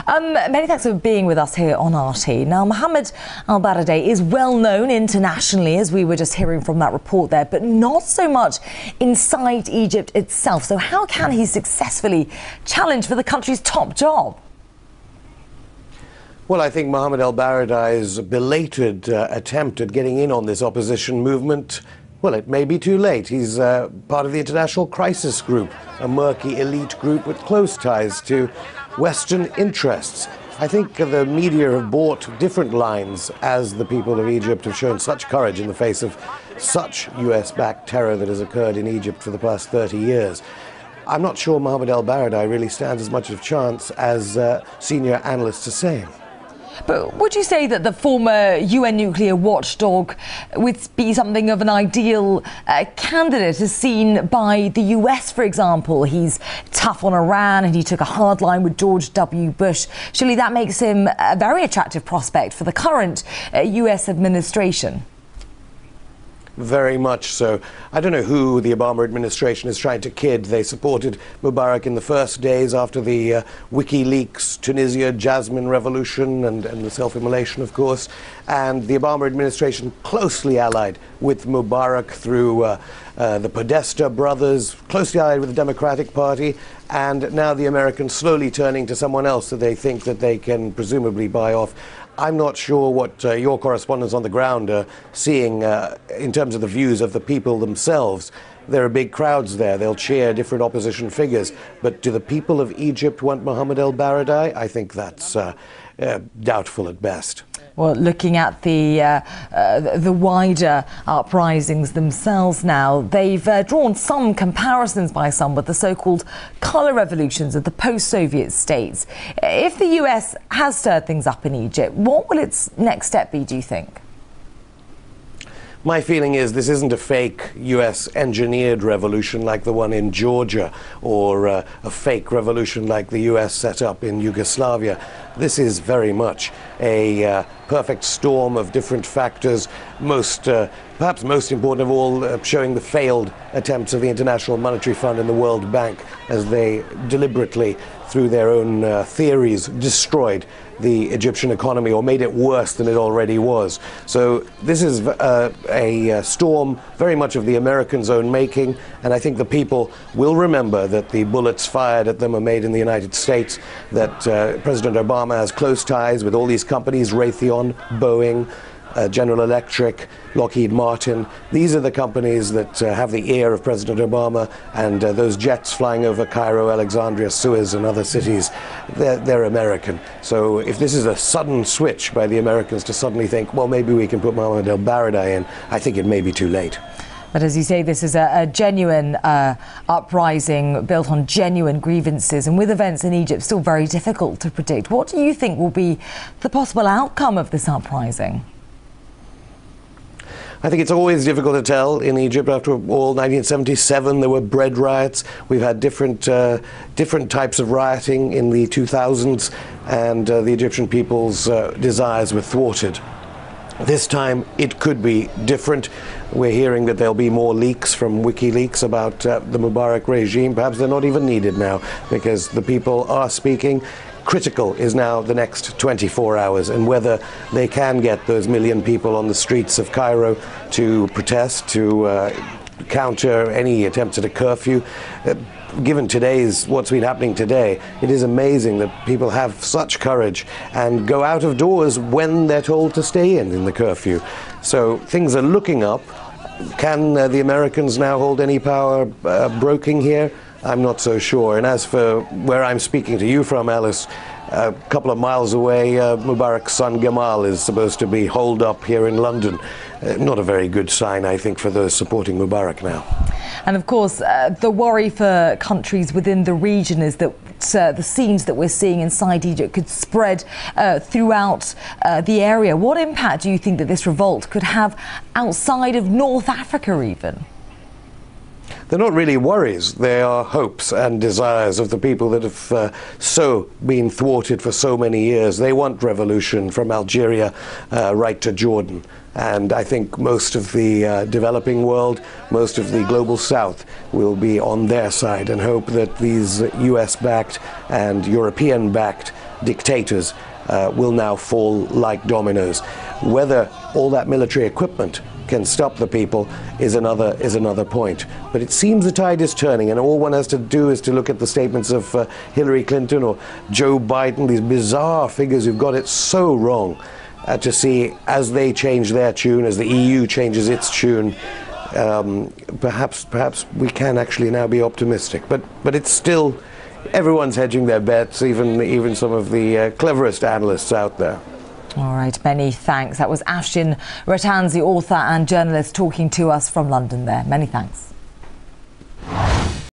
Many thanks for being with us here on RT. Now, Mohammed ElBaradei is well known internationally, as we were just hearing from that report there, but not so much inside Egypt itself. So how can he successfully challenge for the country's top job? Well, I think Mohammed ElBaradei's belated attempt at getting in on this opposition movement, well, it may be too late. He's part of the International Crisis Group, a murky elite group with close ties to Western interests. I think the media have bought different lines as the people of Egypt have shown such courage in the face of such US-backed terror that has occurred in Egypt for the past 30 years. I'm not sure Mohammed ElBaradei really stands as much of a chance as senior analysts are saying. But would you say that the former UN nuclear watchdog would be something of an ideal candidate, as seen by the US, for example? He's tough on Iran and he took a hard line with George W. Bush. Surely that makes him a very attractive prospect for the current US administration. Very much so. I don't know who the Obama administration is trying to kid. They supported Mubarak in the first days after the WikiLeaks, Tunisia, Jasmine revolution and the self-immolation, of course. And the Obama administration closely allied with Mubarak through the Podesta brothers, closely allied with the Democratic Party. And now the Americans slowly turning to someone else that they think that they can presumably buy off. I'm not sure what your correspondents on the ground are seeing in terms of the views of the people themselves. There are big crowds there. They'll cheer different opposition figures. But do the people of Egypt want Mohammed ElBaradei? I think that's doubtful at best. Well, looking at the wider uprisings themselves now, they've drawn some comparisons by some with the so-called colour revolutions of the post-Soviet states. If the US has stirred things up in Egypt, what will its next step be, do you think? My feeling is this isn't a fake US-engineered revolution like the one in Georgia or a fake revolution like the US set up in Yugoslavia. This is very much a perfect storm of different factors, perhaps most important of all, showing the failed attempts of the International Monetary Fund and the World Bank as they deliberately, through their own theories, destroyed the Egyptian economy or made it worse than it already was. So this is a storm very much of the Americans' own making, and I think the people will remember that the bullets fired at them are made in the United States, that President Obama has close ties with all these companies, Raytheon, Boeing, General Electric, Lockheed Martin. These are the companies that have the ear of President Obama, and those jets flying over Cairo, Alexandria, Suez and other cities, they're American. So if this is a sudden switch by the Americans to suddenly think, well, maybe we can put Mohammed ElBaradei in, I think it may be too late. But as you say, this is a genuine uprising built on genuine grievances, and with events in Egypt still very difficult to predict. What do you think will be the possible outcome of this uprising? I think it's always difficult to tell in Egypt. After all, 1977, there were bread riots. We've had different types of rioting in the 2000s, and the Egyptian people's desires were thwarted. This time, it could be different. We're hearing that there'll be more leaks from WikiLeaks about the Mubarak regime. Perhaps they're not even needed now, because the people are speaking. Critical is now the next 24 hours and whether they can get those million people on the streets of Cairo to protest, to counter any attempts at a curfew. Given what's been happening today, it is amazing that people have such courage and go out of doors when they're told to stay in the curfew. So things are looking up. Can the Americans now hold any power broking here? I'm not so sure. And as for where I'm speaking to you from, Alice, a couple of miles away, Mubarak's son Gamal is supposed to be holed up here in London. Not a very good sign, I think, for those supporting Mubarak now. And of course, the worry for countries within the region is that the scenes that we're seeing inside Egypt could spread throughout the area. What impact do you think that this revolt could have outside of North Africa even? They're not really worries. They are hopes and desires of the people that have so been thwarted for so many years. They want revolution from Algeria right to Jordan. And I think most of the developing world, most of the global south will be on their side and hope that these US-backed and European-backed dictators will now fall like dominoes. Whether all that military equipment can stop the people is another point. But it seems the tide is turning, and all one has to do is to look at the statements of Hillary Clinton or Joe Biden, these bizarre figures who've got it so wrong, to see as they change their tune, as the EU changes its tune, perhaps we can actually now be optimistic. But it's still, everyone's hedging their bets, even some of the cleverest analysts out there. All right, many thanks. That was Ashton Rattansi, author and journalist, talking to us from London there. Many thanks.